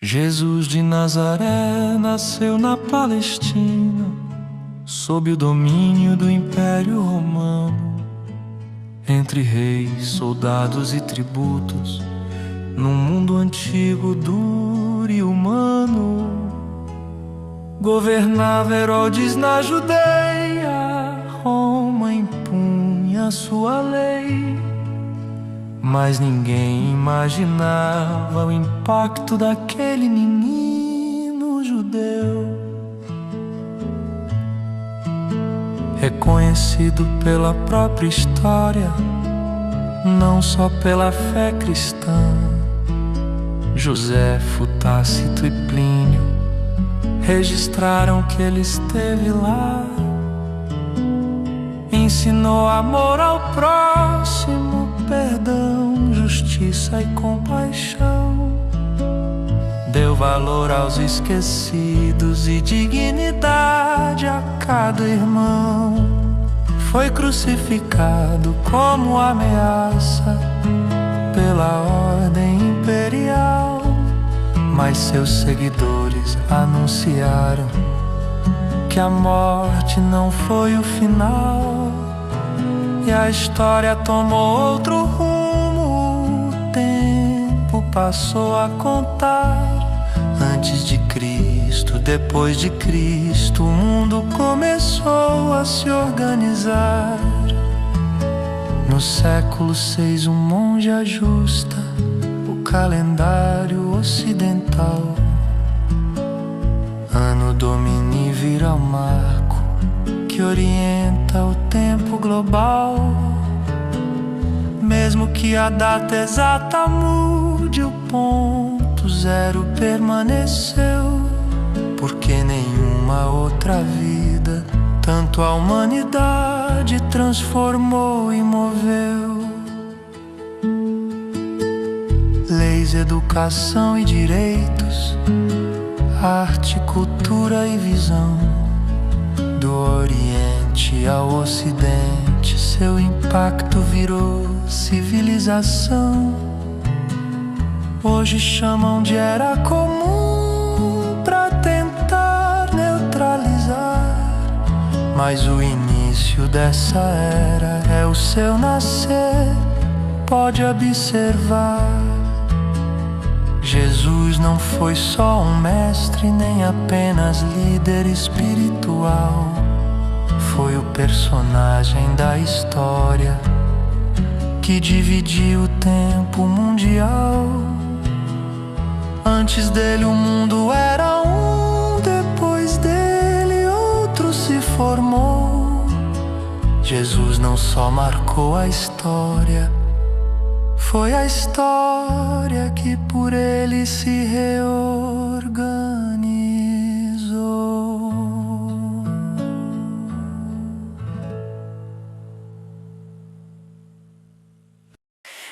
Jesus de Nazaré nasceu na Palestina, sob o domínio do Império Romano. Entre reis, soldados e tributos, num mundo antigo, duro e humano, governava Herodes na Judeia, Roma impunha sua lei. Mas ninguém imaginava o impacto daquele menino judeu, reconhecido pela própria história, não só pela fé cristã. Joséfo, Tácito e Plínio registraram que ele esteve lá. Ensinou amor ao próximo, perdão, justiça e compaixão. Deu valor aos esquecidos e dignidade a cada irmão. Foi crucificado como ameaça pela ordem imperial, mas seus seguidores anunciaram que a morte não foi o final. E a história tomou outro rumo, o tempo passou a contar. Antes de Cristo, depois de Cristo, o mundo começou a se organizar. No século VI, um monge ajusta o calendário ocidental. Ano Domini vira o marco que orienta o tempo global. Mesmo que a data exata mude, o ponto zero permaneceu, porque nenhuma outra vida tanto a humanidade transformou e moveu. Leis, educação e direitos, arte, cultura e visão. Do Oriente ao Ocidente, seu impacto virou civilização. Hoje chamam de era comum pra tentar neutralizar, mas o início dessa era é o seu nascer, pode observar. Jesus não foi só um mestre, nem apenas líder espiritual. Foi o personagem da história que dividiu o tempo mundial. Antes dele o mundo era um, depois dele outro se formou. Jesus não só marcou a história, foi a história que por ele se reorganizou.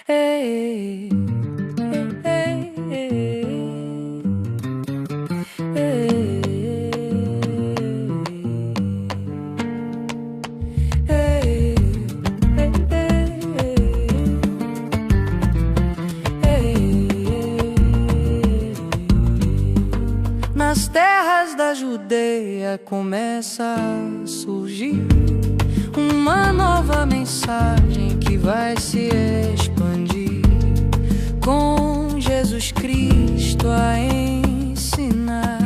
Ei, ei, ei, nas terras da Judeia começa a surgir uma nova mensagem que vai se expandir, com Jesus Cristo a ensinar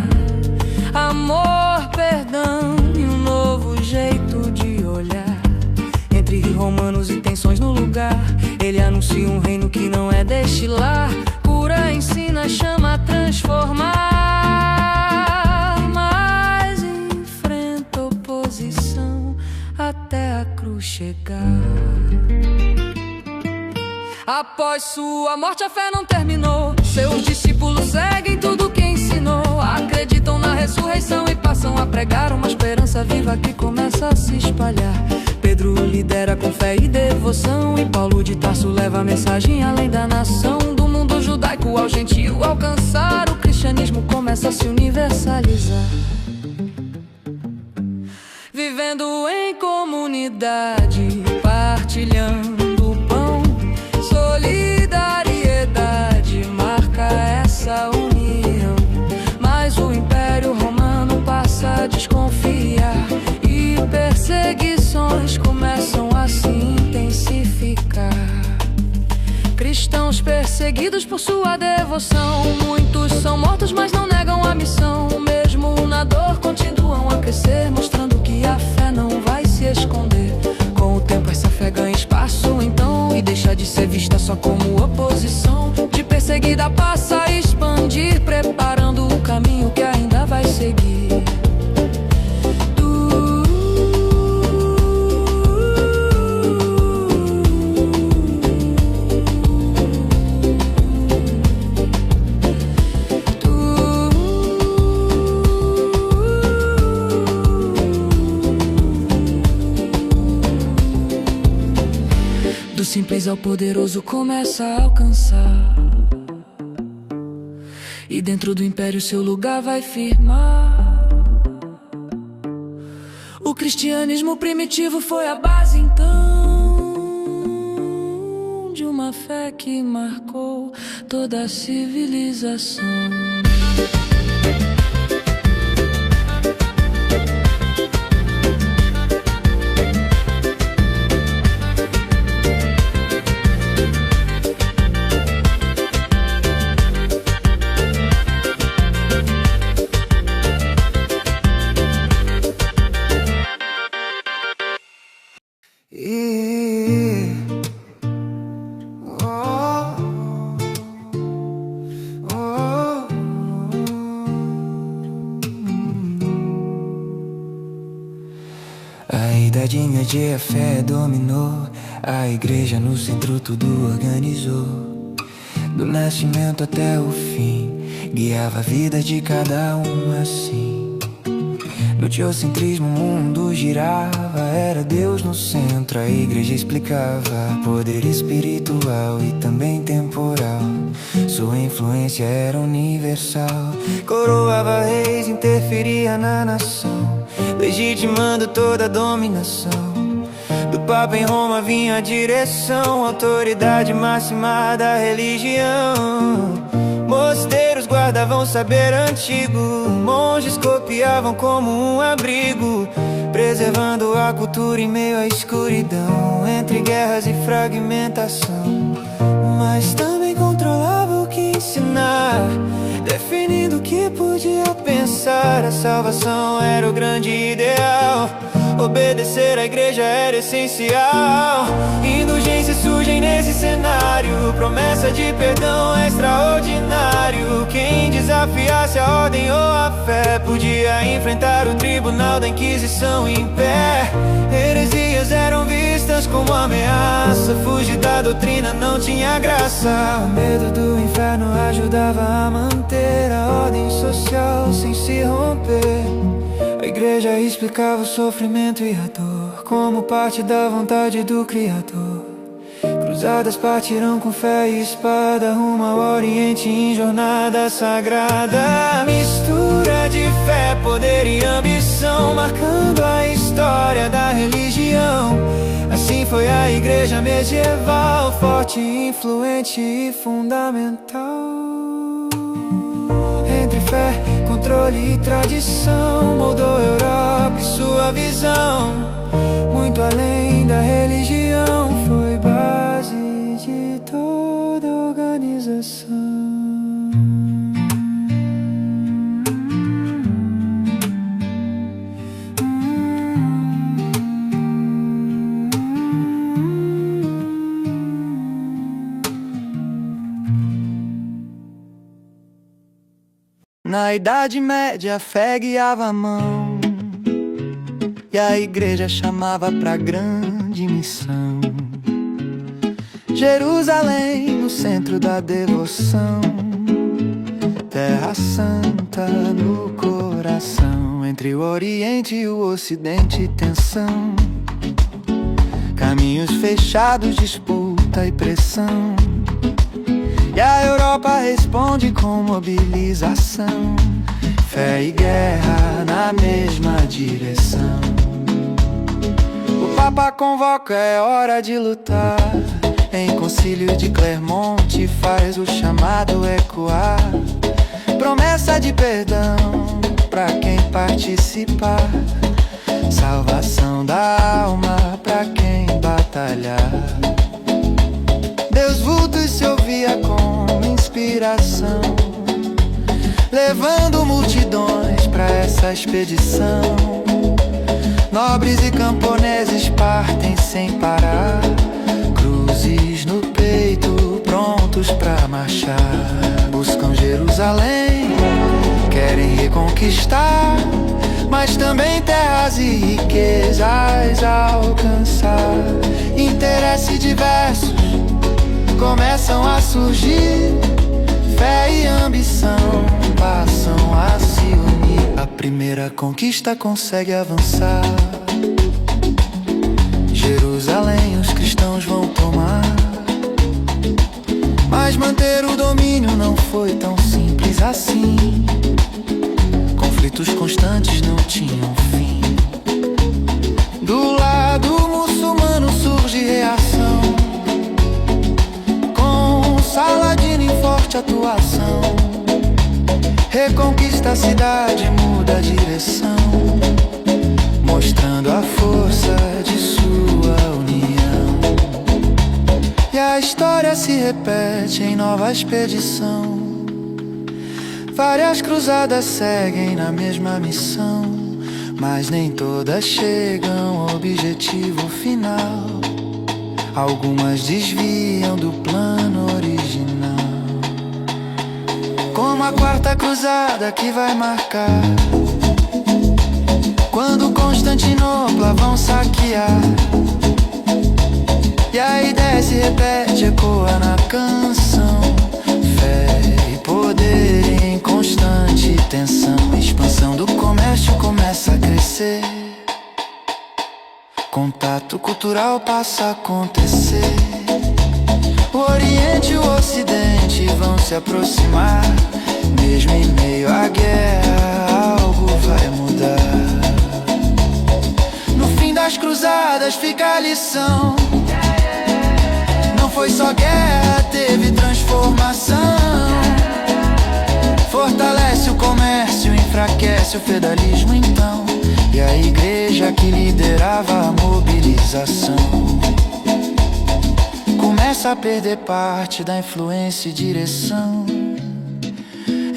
amor, perdão e um novo jeito de olhar. Entre romanos e tensões no lugar, ele anuncia um reino que não é deste lar. Cura, ensina, chama a transformar, mas enfrenta oposição até a cruz chegar. Após sua morte a fé não terminou, seus discípulos seguem tudo que ensinou. Acreditam na ressurreição e passam a pregar uma esperança viva que começa a se espalhar. Pedro lidera com fé e devoção, e Paulo de Tarso leva a mensagem além da nação. Do mundo judaico ao gentil alcançar, o cristianismo começa a se universalizar. Vivendo em comunidade, partilhando o pão, solidariedade marca essa união. perseguidos por sua devoção. Muitos são mortos, mas não negam a missão. Mesmo na dor continuam a crescer, mostrando que a fé não vai se esconder. Com o tempo essa fé ganha espaço então, e deixa de ser vista só como oposição. De perseguida passa a expandir, preparando o caminho que ainda vai seguir. Do simples ao poderoso começa a alcançar, e dentro do império seu lugar vai firmar. O cristianismo primitivo foi a base então de uma fé que marcou toda a civilização. A idade média a fé dominou, a igreja no centro tudo organizou. Do nascimento até o fim, guiava a vida de cada um assim. No teocentrismo o mundo girava, era Deus no centro, a igreja explicava. Poder espiritual e também temporal, sua influência era universal. Coroava reis, interferia na nação, legitimando toda a dominação. Do Papa em Roma vinha a direção, autoridade máxima da religião. Mosteiros guardavam saber antigo, monges copiavam como um abrigo, preservando a cultura em meio à escuridão, entre guerras e fragmentação. Mas também controlava o que ensinar, definindo o que podia pensar. A salvação era o grande ideal, obedecer à igreja era essencial. Indulgências surgem nesse cenário, promessa de perdão extraordinário. Quem desafiasse a ordem ou a fé podia enfrentar o tribunal da Inquisição em pé. Heresias eram vistas como ameaça, fugir da doutrina não tinha graça. O medo do inferno ajudava a manter a ordem social sem se romper. A igreja explicava o sofrimento e a dor como parte da vontade do Criador. Cruzadas partirão com fé e espada rumo ao Oriente em jornada sagrada. Mistura de fé, poder e ambição, marcando a história da religião. Assim foi a igreja medieval, forte, influente e fundamental. Entre fé, controle e tradição, moldou a Europa e sua visão. Muito além da religião, foi base de toda a organização. Na Idade Média a fé guiava a mão, e a igreja chamava pra grande missão. Jerusalém no centro da devoção, terra santa no coração. Entre o Oriente e o Ocidente tensão, caminhos fechados, disputa e pressão. E a Europa responde com mobilização, fé e guerra na mesma direção. O Papa convoca, é hora de lutar. Em concílio de Clermont faz o chamado ecoar, promessa de perdão pra quem participar, salvação da alma pra quem batalhar. Deus vultos se ouvia com inspiração, levando multidões pra essa expedição. Nobres e camponeses partem sem parar, cruzes no peito, prontos pra marchar. Buscam Jerusalém, querem reconquistar, mas também terras e riquezas alcançar. Interesses diversos começam a surgir, fé e ambição passam a se unir. A primeira conquista consegue avançar, Jerusalém os cristãos vão tomar. Mas manter o domínio não foi tão simples assim. Conflitos constantes não tinham fim. Do lado muçulmano surge reação, com Saladino em forte atuação. Reconquista a cidade, muda a direção, mostrando a força de sua união. E a história se repete em nova expedição. Várias cruzadas seguem na mesma missão, mas nem todas chegam ao objetivo final. Algumas desviam do plano original, como a quarta cruzada que vai marcar, quando Constantinopla vão saquear. E a ideia se repete, ecoa na canção. Fé e poder em constante tensão. Expansão do comércio começa a crescer, contato cultural passa a acontecer. O Oriente e o Ocidente vão se aproximar. Mesmo em meio à guerra, algo vai mudar. No fim das cruzadas fica a lição: não foi só guerra, teve transformação. Fortalece o comércio, enfraquece o feudalismo então. E a igreja que liderava a mobilização começa a perder parte da influência e direção.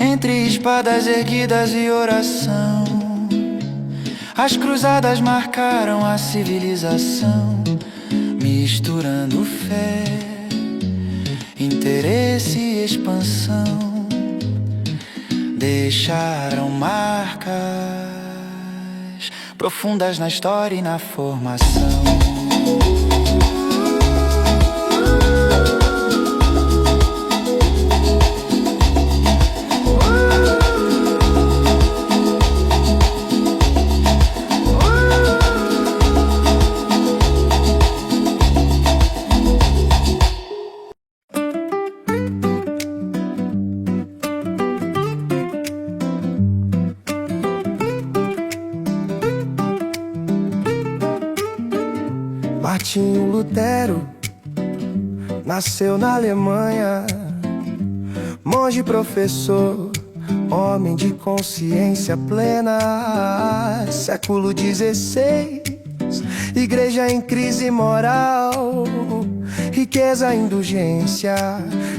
Entre espadas erguidas e oração, as cruzadas marcaram a civilização, misturando fé, interesse e expansão. Deixaram marcas profundas na história e na formação. Martinho Lutero nasceu na Alemanha, monge professor, homem de consciência plena. Século XVI, igreja em crise moral, riqueza, indulgência,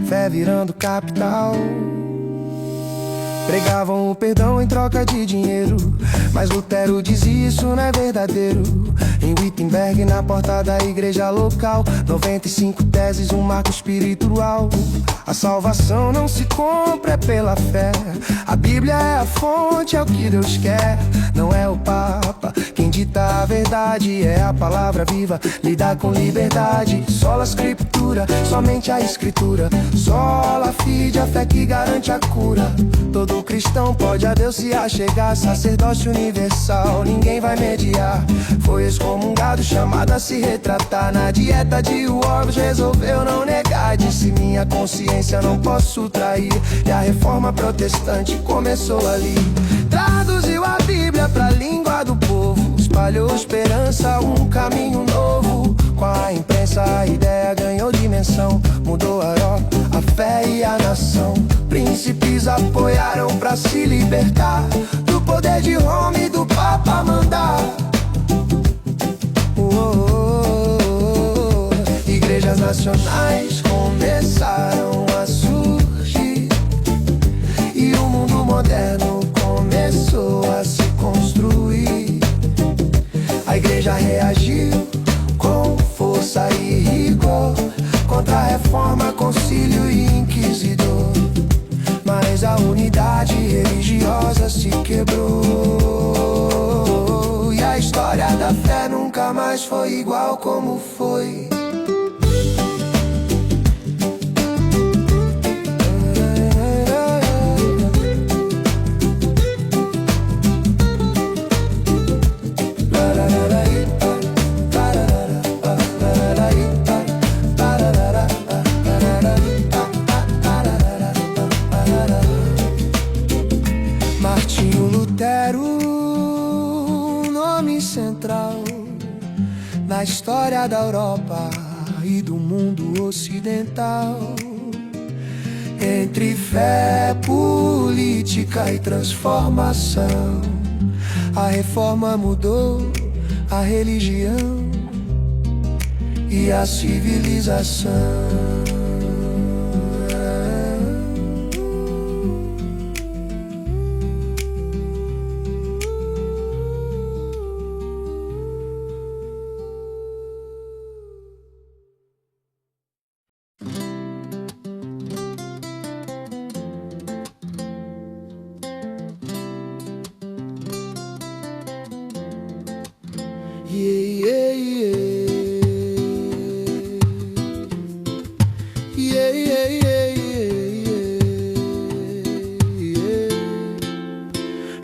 fé virando capital. Pregavam o perdão em troca de dinheiro, mas Lutero dizia isso não é verdadeiro. Em Wittenberg, na porta da igreja local, 95 teses, um marco espiritual. A salvação não se compra, é pela fé. A Bíblia é a fonte, é o que Deus quer. Não é o Papa quem dita a verdade, é a palavra viva, lidar com liberdade. Sola Escritura, somente a Escritura. Sola Fide, a fé que garante a cura. Todo cristão pode a Deus se achegar, sacerdócio universal, ninguém vai mediar. Foi excomungado, chamado a se retratar. Na dieta de Worms resolveu não negar. Disse minha consciência não posso trair. E a reforma protestante começou ali. Traduziu a Bíblia pra língua do povo, espalhou esperança, um caminho novo. Com a imprensa a ideia ganhou dimensão, mudou a Europa, a fé e a nação. Príncipes apoiaram pra se libertar do poder de Roma e do Papa mandar. Igrejas nacionais começaram a surgir, moderno começou a se construir. A igreja reagiu com força e rigor contra a reforma, concílio e inquisidor. Mas a unidade religiosa se quebrou, e a história da fé nunca mais foi igual como foi. Martinho Lutero, nome central na história da Europa e do mundo ocidental. Entre fé, política e transformação, a reforma mudou a religião e a civilização.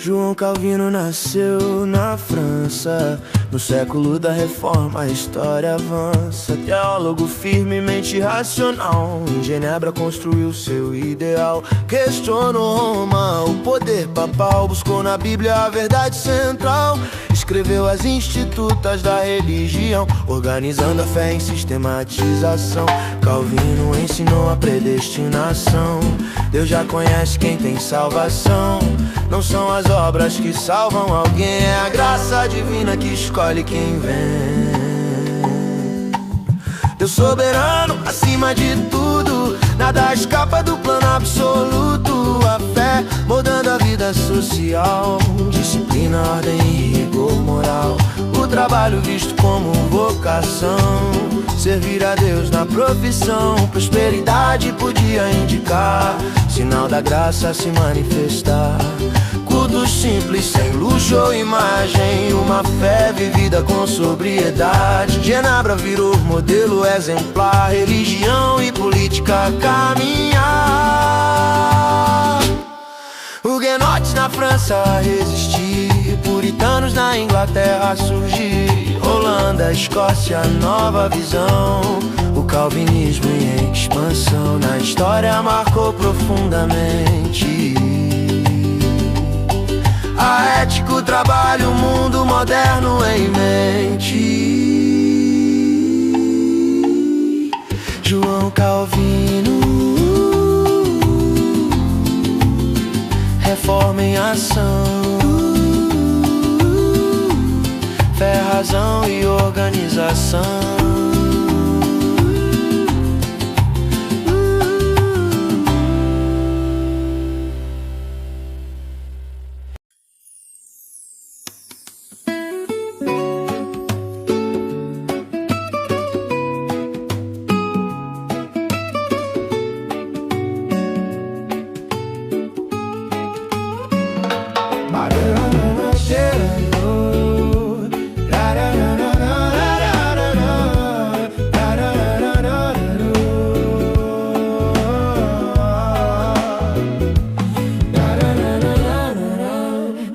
João Calvino nasceu na França, no século da Reforma a história avança. Teólogo firmemente racional, em Genebra construiu seu ideal. Questionou Roma, o poder papal, buscou na Bíblia a verdade central. Escreveu as institutas da religião, organizando a fé em sistematização. Calvino ensinou a predestinação. Deus já conhece quem tem salvação. Não são as obras que salvam alguém, é a graça divina que escolhe quem vem. Deus soberano acima de tudo, nada escapa do plano absoluto. A fé moldando a vida social, disciplina, ordem e rigor moral. O trabalho visto como vocação, servir a Deus na profissão. Prosperidade podia indicar, sinal da graça se manifestar. Culto simples, sem luxo ou imagem, uma fé vivida com sobriedade. Genebra virou modelo exemplar, religião e política caminhar. Huguenotes na França a resistir, puritanos na Inglaterra a surgir. Holanda, Escócia, nova visão, o calvinismo em expansão. Na história marcou profundamente a ética, o trabalho, o mundo moderno em mente. João Calvino, reforma em ação, fé, razão e organização.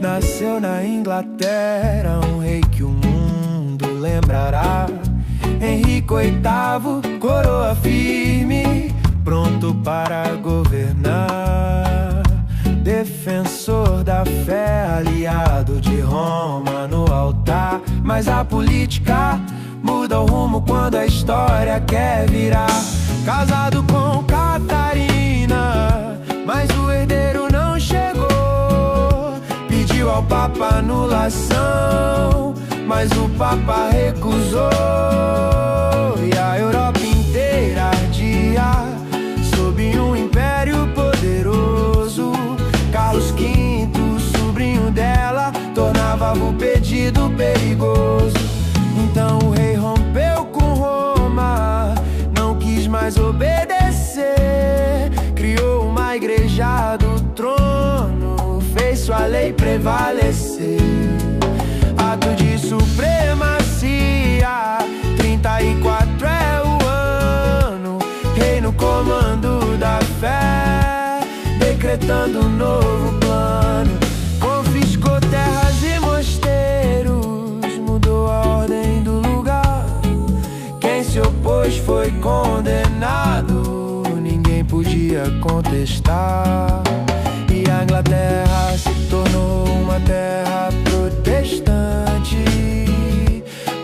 Nasceu na Inglaterra um rei que o mundo lembrará. Henrique VIII, coroa firme, pronto para governar. Defensor da fé, aliado de Roma no altar. Mas a política muda o rumo quando a história quer virar. Casado com Catarina, mas o herdeiro não chegou. Pediu ao Papa anulação, mas o Papa recusou. E a Europa inteira ardia sob um império poderoso. Carlos V sua lei prevalecer. Ato de supremacia, 34 é o ano. Rei no comando da fé, decretando um novo plano. Confiscou terras e mosteiros, mudou a ordem do lugar. Quem se opôs foi condenado, ninguém podia contestar. E a Inglaterra se tornou uma terra protestante.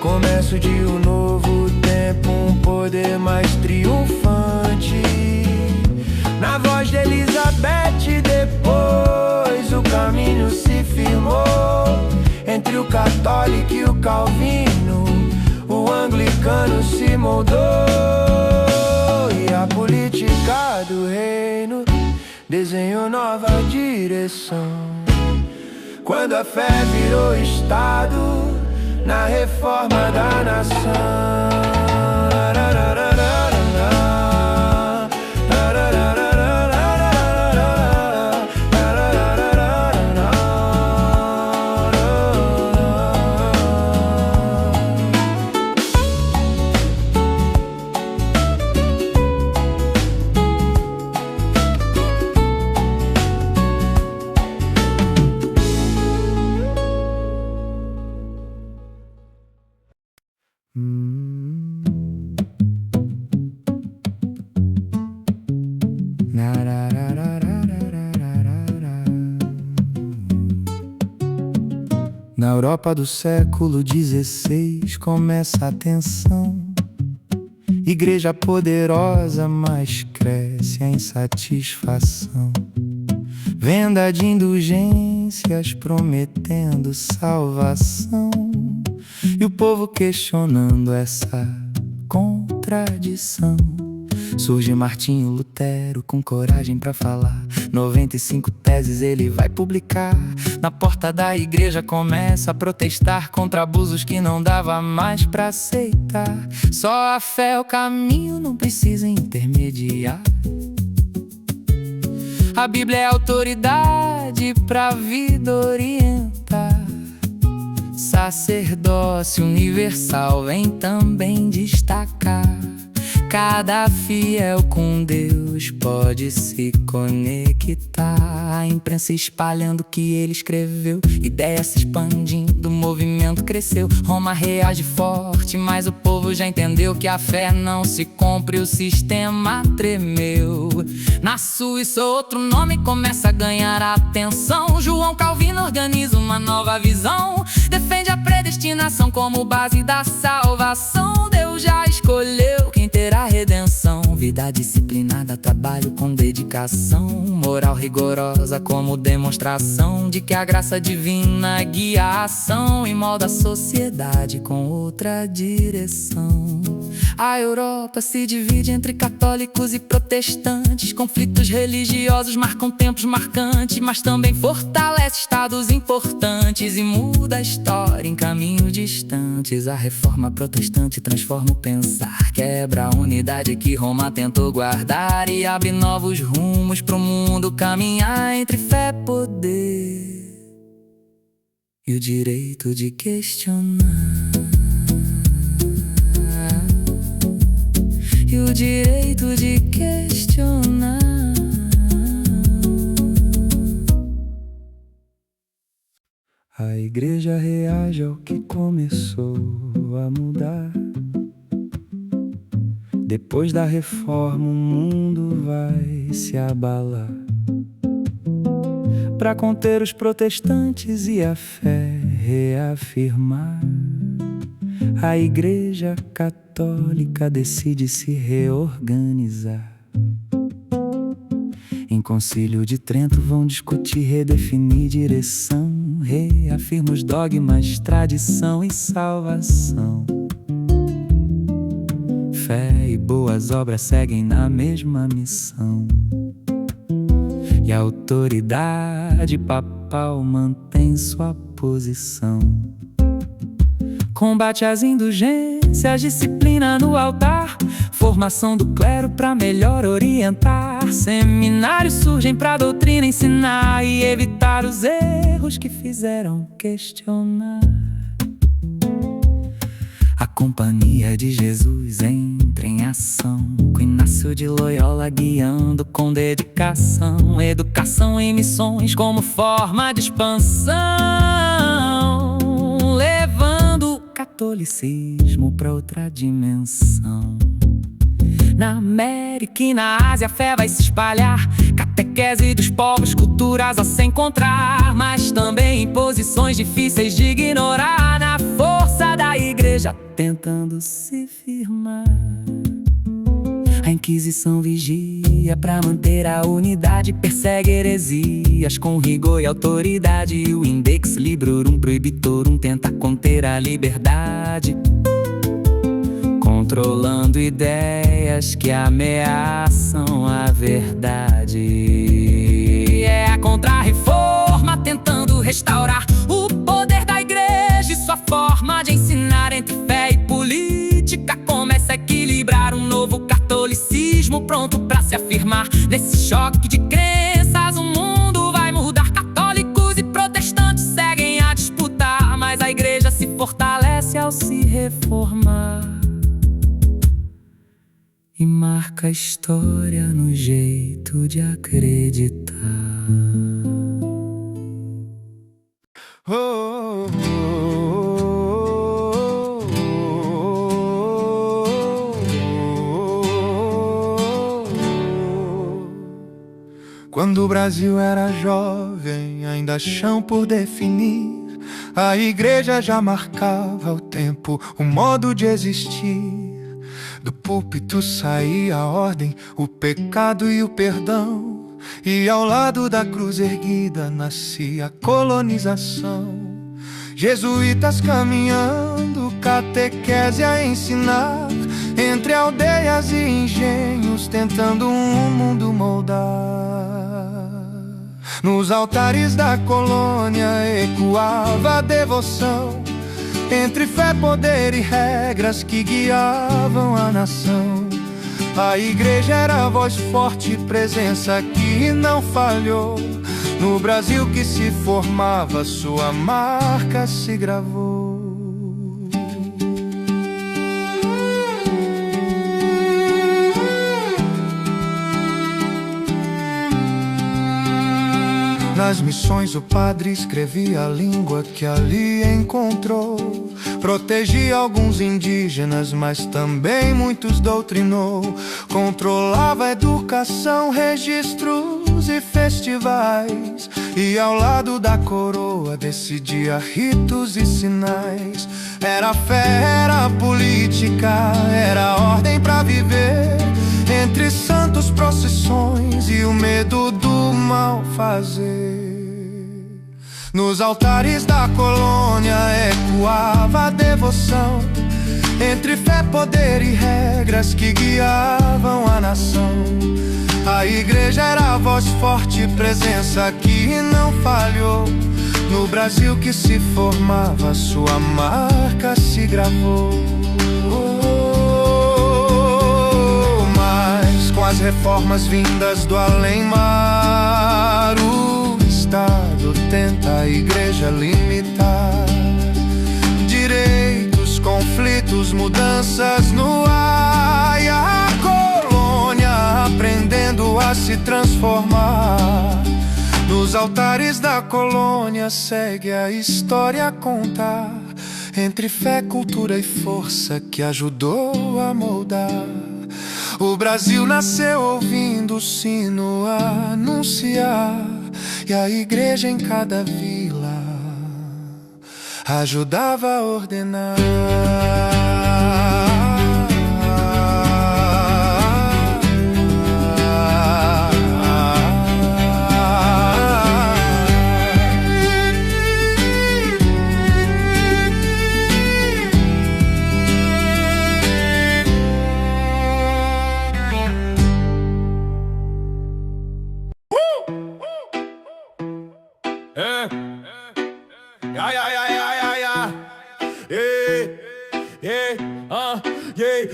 Começo de um novo tempo, um poder mais triunfante. Na voz de Elizabeth depois o caminho se firmou. Entre o católico e o calvino, o anglicano se moldou. E a política do reino desenhou nova direção. Quando a fé virou Estado, na reforma da nação. Na Europa do século XVI começa a tensão. Igreja poderosa, mas cresce a insatisfação. Venda de indulgências prometendo salvação, e o povo questionando essa contradição. Surge Martinho Lutero com coragem pra falar. 95 teses ele vai publicar. Na porta da igreja começa a protestar contra abusos que não dava mais pra aceitar. Só a fé é o caminho, não precisa intermediar. A Bíblia é autoridade pra vida orientar. Sacerdócio universal vem também destacar. Cada fiel com Deus pode se conectar. A imprensa espalhando o que ele escreveu, ideia se expandindo, o movimento cresceu. Roma reage forte, mas o povo já entendeu que a fé não se compra e o sistema tremeu. Na Suíça outro nome começa a ganhar atenção. João Calvino organiza uma nova visão, defende a predestinação como base da salvação. Deus já escolheu quem terá redenção. Vida disciplinada, trabalho com dedicação, moral rigorosa como demonstração de que a graça divina guia a ação e molda a sociedade com outra direção. A Europa se divide entre católicos e protestantes. Conflitos religiosos marcam tempos marcantes, mas também fortalece estados importantes e muda a história em caminhos distantes. A reforma protestante transforma o pensar, quebra a unidade que Roma tentou guardar e abre novos rumos pro mundo caminhar entre fé, poder e o direito de questionar. E o direito de questionar. A igreja reage ao que começou a mudar. Depois da reforma o mundo vai se abalar. Pra conter os protestantes e a fé reafirmar, a igreja católica decide se reorganizar. Em concílio de Trento vão discutir, redefinir direção. Reafirma os dogmas, tradição e salvação. Fé e boas obras seguem na mesma missão. E a autoridade papal mantém sua posição. Combate às indulgências, disciplina no altar, formação do clero pra melhor orientar. Seminários surgem pra doutrina ensinar e evitar os erros que fizeram questionar. A Companhia de Jesus entra em ação, com Inácio de Loyola guiando com dedicação. Educação em missões como forma de expansão, levando o catolicismo pra outra dimensão. Na América e na Ásia a fé vai se espalhar, catequese dos povos, culturas a se encontrar, mas também em posições difíceis de ignorar, na força da igreja tentando se firmar. A Inquisição vigia pra manter a unidade, persegue heresias com rigor e autoridade, e o Index Librorum Prohibitorum tenta conter a liberdade, controlando ideias que ameaçam a verdade. É a Contra-Reforma tentando restaurar o poder da igreja e sua forma de ensinar. Entre fé e política começa a equilibrar um novo catolicismo pronto pra se afirmar. Nesse choque de crenças o mundo vai mudar. Católicos e protestantes seguem a disputar, mas a igreja se fortalece ao se reformar e marca a história no jeito de acreditar. Quando o Brasil era jovem, ainda chão por definir, a igreja já marcava o tempo, o modo de existir. Do púlpito saía a ordem, o pecado e o perdão, e ao lado da cruz erguida nascia a colonização. Jesuítas caminhando, catequese a ensinar, entre aldeias e engenhos tentando um mundo moldar. Nos altares da colônia ecoava a devoção, entre fé, poder e regras que guiavam a nação. A igreja era a voz forte, presença que não falhou. No Brasil que se formava, sua marca se gravou. Nas missões o padre escrevia a língua que ali encontrou. Protegia alguns indígenas, mas também muitos doutrinou. Controlava a educação, registros e festivais, e ao lado da coroa decidia ritos e sinais. Era fé, era política, era ordem pra viver, entre santos, procissões e o medo do mal fazer. Nos altares da colônia ecoava a devoção, entre fé, poder e regras que guiavam a nação. A igreja era a voz forte, presença que não falhou. No Brasil que se formava, sua marca se gravou. Mas com as reformas vindas do além-mar, o Estado tenta a igreja limitar. Direitos, conflitos, mudanças no ar, e a colônia aprendendo a se transformar. Nos altares da colônia segue a história a contar, entre fé, cultura e força que ajudou a moldar. O Brasil nasceu ouvindo o sino anunciar, e a igreja em cada vila ajudava a ordenar.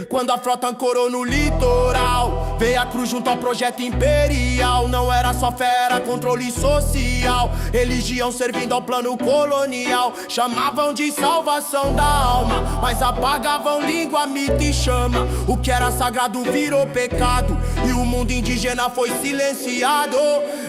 Quando a frota ancorou no litoral, veio a cruz junto ao projeto imperial. Não era só fé, era controle social, religião servindo ao plano colonial. Chamavam de salvação da alma, mas apagavam língua, mito e chama. O que era sagrado virou pecado e o mundo indígena foi silenciado.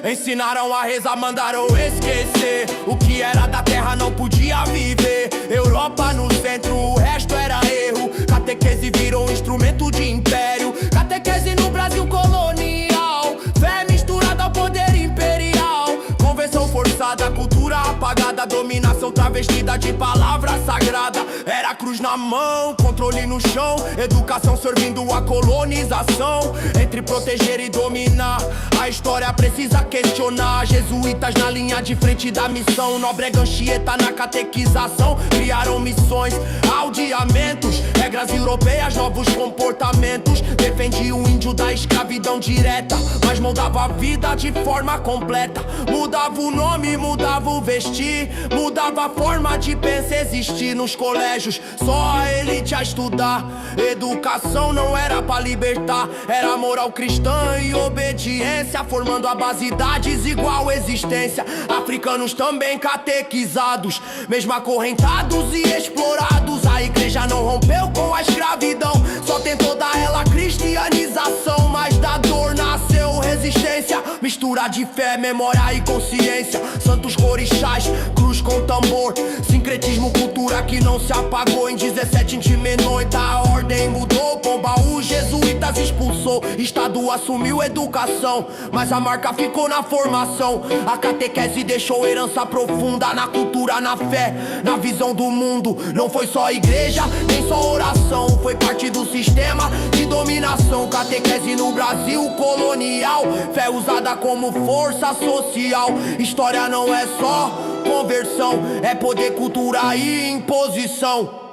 Ensinaram a rezar, mandaram esquecer. O que era da terra não podia viver. Europa no centro, o resto era erro. Catequese virou instrumento de império. Catequese no Brasil colonial, fé misturada ao poder imperial. Conversão forçada, cultura apagada, dominação travestida de palavra sagrada. Era cruz na mão, controle no chão, educação servindo a colonização. Entre proteger e dominar, a história precisa questionar. Jesuítas na linha de frente da missão, Nóbrega Anchieta na catequização. Criaram missões, aldeamentos, regras europeias, novos comportamentos. Defendia o índio da escravidão direta, mas moldava a vida de forma completa. Mudava o nome, mudava o vestir, mudava a forma de pensar, existir. Nos colégios, só a elite a estudar. Educação não era pra libertar, era moral cristã e obediência, formando a base da desigual existência. Africanos também catequizados, mesmo acorrentados e explorados. A igreja não rompeu com a escravidão, só tentou dar ela cristianização. Mas da dor nasceu resistência, mistura de fé, memória e consciência. Santos orixás, cruz com tambor, sincretismo, cultura que não se apagou. Em 17 intiminou, a ordem mudou. Pombaú, jesuítas expulsou, Estado assumiu educação, mas a marca ficou na formação. A catequese deixou herança profunda na cultura, na fé, na visão do mundo. Não foi só igreja, nem só oração, foi parte do sistema de dominação. Catequese no Brasil colonial, fé usada como força social. História não é só conversão, é poder, cultura e imposição.